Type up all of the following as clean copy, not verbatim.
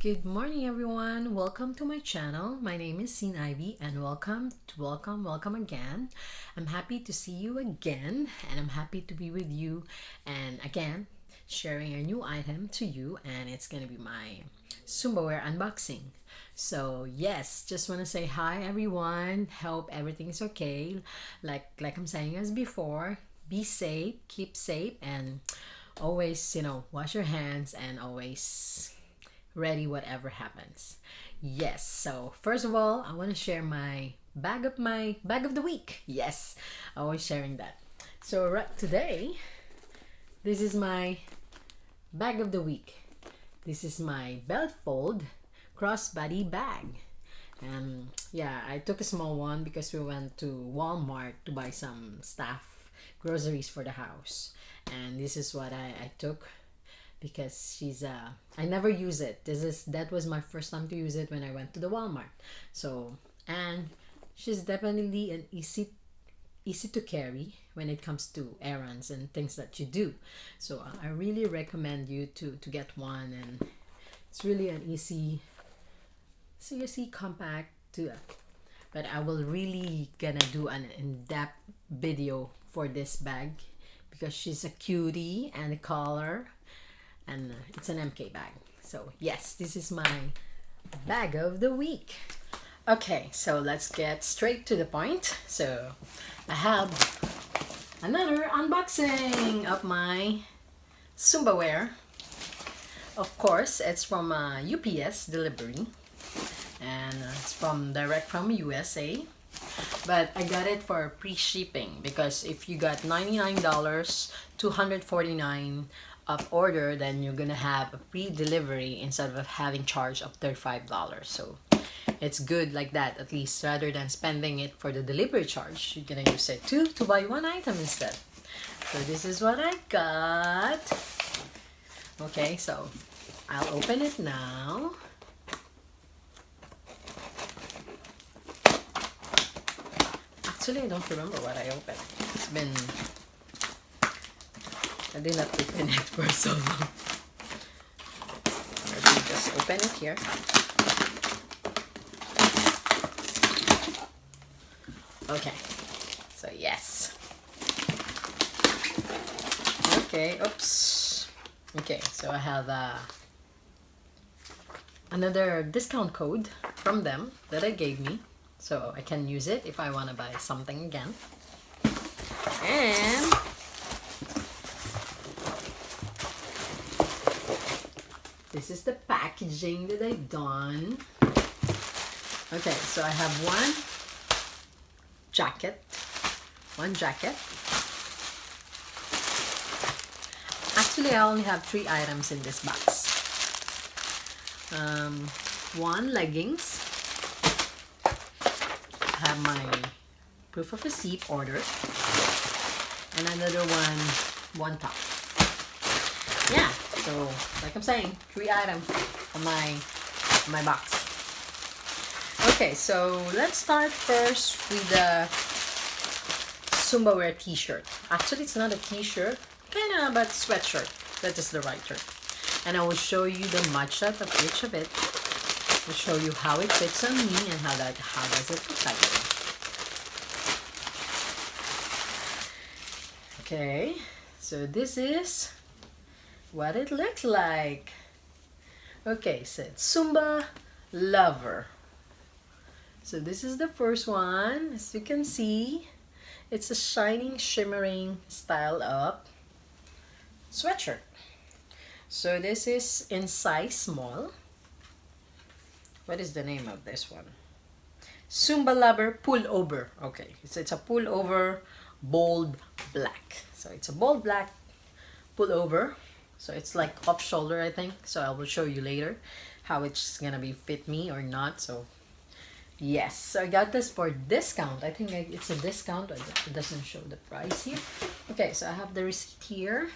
Good morning, everyone. Welcome to my channel. My name is Zin Ivy, and welcome again. I'm happy to see you again, and I'm happy to be with you, and again, sharing a new item to you, and it's gonna be my Zumbawear unboxing. So yes, just want to say hi, everyone. Hope everything's okay. Like I'm saying as before, be safe, keep safe, and always wash your hands and always ready whatever happens. Yes, so first of all, I want to share my bag of the week. Yes, always sharing that. So right today, this is my bag of the week. This is my belt fold crossbody bag. Yeah, I took a small one because we went to Walmart to buy some stuff, groceries for the house. And this is what I took because I never use it. That was my first time to use it when I went to the Walmart. So, and she's definitely an easy to carry when it comes to errands and things that you do. So I really recommend you to get one, and it's really an easy, seriously compact to. But I will really gonna do an in-depth video for this bag because she's a cutie and a color, and it's an MK bag. So yes, this is my bag of the week. Okay, so let's get straight to the point. So I have another unboxing of my Zumbawear. Of course, it's from UPS delivery, and it's direct from USA. But I got it for pre-shipping because if you got $99, $249 of order, then you're gonna have a pre-delivery instead of having charge of $35. So it's good like that, at least, rather than spending it for the delivery charge. You're gonna use it to buy one item instead. So this is what I got. Okay, so I'll open it now. Actually, I don't remember what I opened. I did not open it for so long. Let me just open it here. Okay, so yes. Okay, oops. Okay, so I have another discount code from them that they gave me, so I can use it if I want to buy something again. And this is the packaging that I've done. Okay, so I have one jacket. Actually, I only have 3 items in this box. One leggings. I have my proof of receipt order. And another one top. Yeah, so like I'm saying, 3 items on my box. Okay, so let's start first with the Zumbawear t-shirt. Actually, it's not a t-shirt, kinda, but sweatshirt. That is the right term. And I will show you the mugshot of each of it. I'll show you how it fits on me and how does it look like. Okay, so this is what it looks like. Okay, so it's zumbapullover. So this is the first one. As you can see, it's a shining, shimmering style of sweatshirt. So this is in size small. What is the name of this one? Zumbaleggings pullover. Okay, so it's a pullover, bold black. So it's a bold black pullover. So it's like off shoulder, I think. So I will show you later how it's gonna be fit me or not. So yes, so I got this for discount. I think it's a discount. It doesn't show the price here. Okay, so I have the receipt here.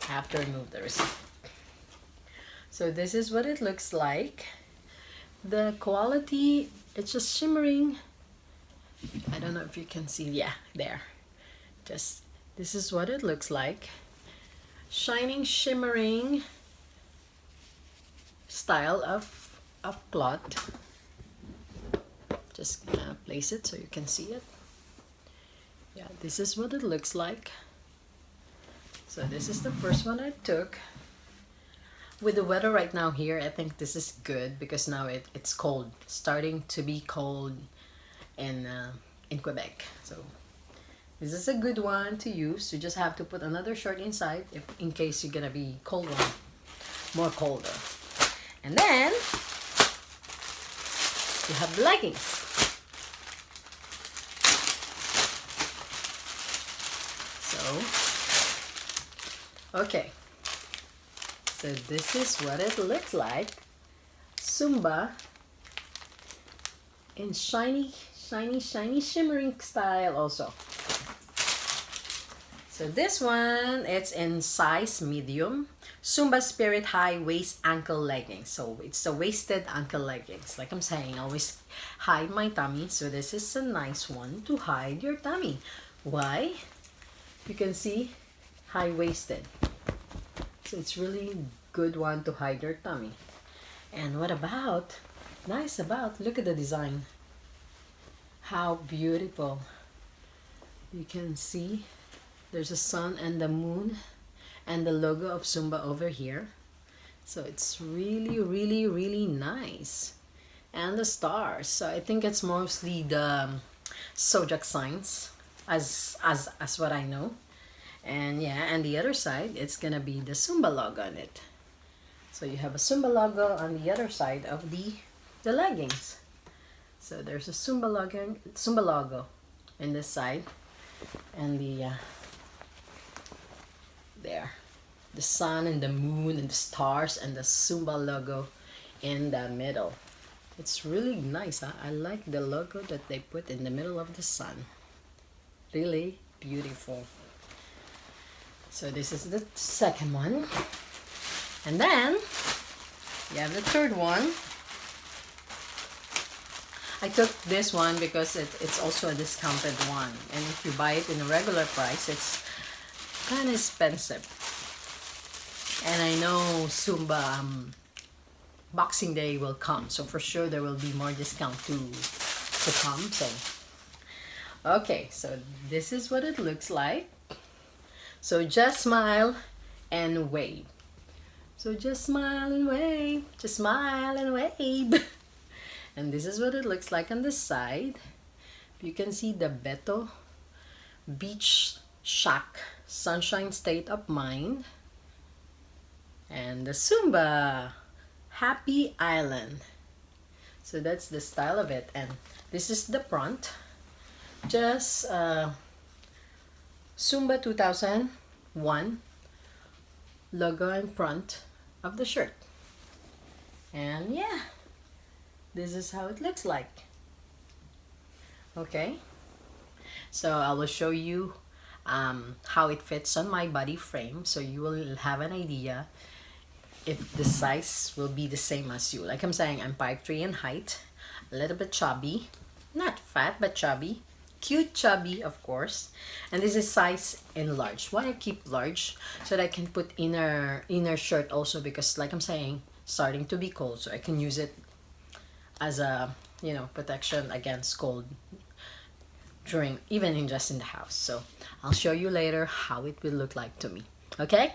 I have to remove the receipt. So this is what it looks like. The quality, it's just shimmering. I don't know if you can see. Yeah, there. Just, this is what it looks like. Shining, shimmering style of cloth. Just gonna place it so you can see it. Yeah, this is what it looks like. So this is the first one I took. With the weather right now here, I think this is good because now it's cold, starting to be cold in Quebec. So this is a good one to use. You just have to put another shirt inside if in case you're gonna be colder, more colder. And then you have leggings. So okay. So this is what it looks like. Zumba in shiny, shimmering style also. So this one, it's in size medium. Zumba Spirit High Waist Ankle Leggings. So it's a waisted ankle leggings. Like I'm saying, always hide my tummy. So this is a nice one to hide your tummy. Why? You can see high-waisted. So it's really good one to hide your tummy. And what about, nice about, look at the design. How beautiful. You can see there's a sun and the moon and the logo of Zumba over here. So it's really, really, really nice. And the stars. So I think it's mostly the zodiac signs as what I know. And yeah, and the other side, it's gonna be the Zumba logo on it. So you have a Zumba logo on the other side of the leggings. So there's a Zumba logo in this side, and the sun and the moon and the stars and the Zumba logo in the middle. It's really nice. Huh? I like the logo that they put in the middle of the sun. Really beautiful. So this is the second one. And then you have the third one. I took this one because it's also a discounted one. And if you buy it in a regular price, it's kind of expensive. And I know Zumba Boxing Day will come. So for sure there will be more discount to come. So okay, so this is what it looks like. So just smile and wave. So just smile and wave. Just smile and wave. And this is what it looks like on this side. You can see the Beto Beach Shack Sunshine State of Mind. And the Zumba Happy Island. So that's the style of it. And this is the front. Just Zumba 2001 logo in front of the shirt. And yeah, this is how it looks like. Okay, so I will show you how it fits on my body frame, so you will have an idea if the size will be the same as you. Like I'm saying, I'm 5'3" in height, a little bit chubby, not fat but chubby. Cute chubby, of course. And this is size in large. Why I keep large? So that I can put inner shirt also, because like I'm saying, starting to be cold, so I can use it as a, you know, protection against cold during, even in just in the house. So I'll show you later how it will look like to me. Okay?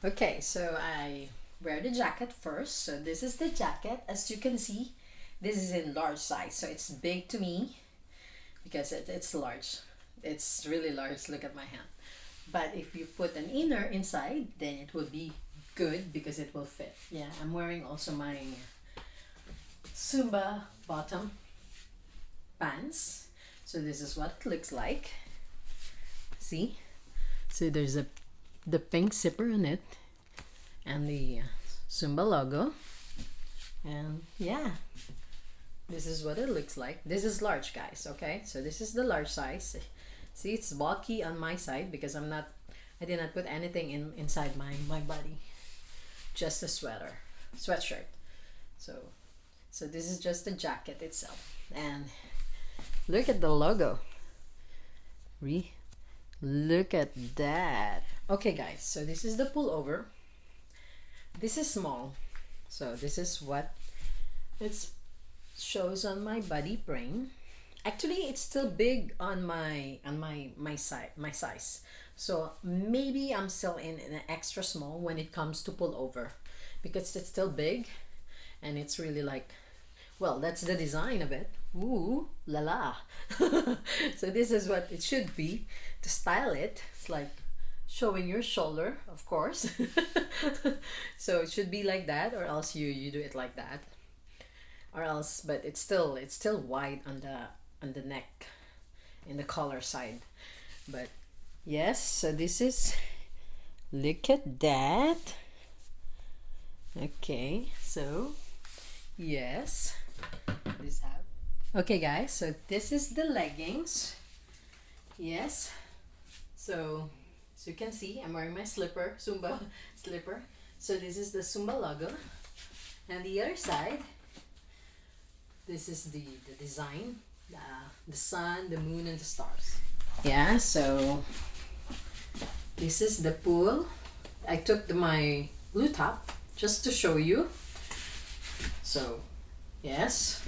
Okay, so I wear the jacket first. So this is the jacket. As you can see, this is in large size, so it's big to me because it's large. It's really large. Look at my hand. But if you put an inner inside, then it will be good because it will fit. Yeah, I'm wearing also my Zumba bottom pants. So this is what it looks like. See? So there's the pink zipper on it and the Zumba logo. And yeah, this is what it looks like. This is large, guys, okay? So this is the large size. See, it's bulky on my side because I did not put anything inside my body. Just a sweatshirt. So this is just the jacket itself. And look at the logo. Look at that. Okay, guys, so this is the pullover. This is small. So this is what it shows on my body brain. Actually, it's still big on my size. So maybe I'm still in an extra small when it comes to pullover, because it's still big, and it's really like, well, that's the design of it. Ooh la la. So this is what it should be to style it. It's like showing your shoulder, of course. So it should be like that, or else you do it like that, or else, but it's still wide on the neck, in the collar side. But yes, so this is, look at that. Okay, so yes, this have, okay guys, so this is the leggings. Yes, so as you can see, I'm wearing my slipper, Zumba slipper. So this is the Zumba logo, and the other side, this is the design, the sun, the moon, and the stars. Yeah, so this is the pool. I took my blue top just to show you. So yes,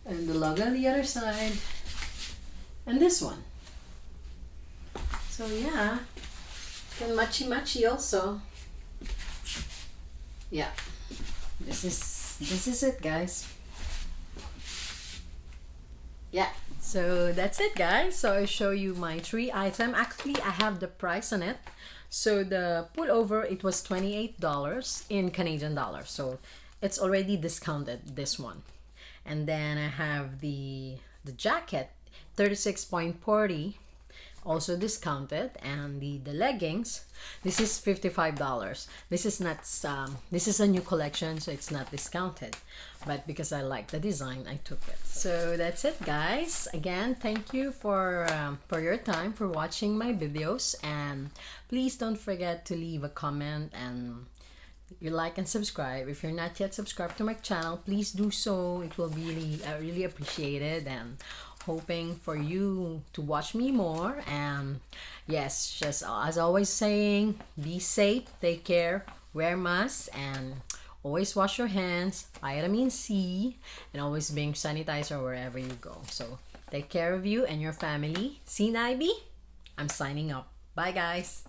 and the logo on the other side, and this one. So yeah, can matchy also. Yeah, this is it, guys. Yeah, so that's it, guys. So I show you my 3 item. Actually, I have the price on it. So the pullover, it was $28 in Canadian dollars, so it's already discounted, this one. And then I have the jacket, 36.40, also discounted. And the leggings, this is $55. This is not this is a new collection, so it's not discounted, but because I like the design, I took it. So that's it, guys. Again, thank you for your time, for watching my videos, and please don't forget to leave a comment and you like and subscribe. If you're not yet subscribed to my channel, please do so. It will be really appreciated, and hoping for you to watch me more. And yes, just as always saying, be safe, take care, wear masks, and always wash your hands, vitamin C, and always bring sanitizer wherever you go. So take care of you and your family. Zin Ivy, I'm signing up. Bye, guys.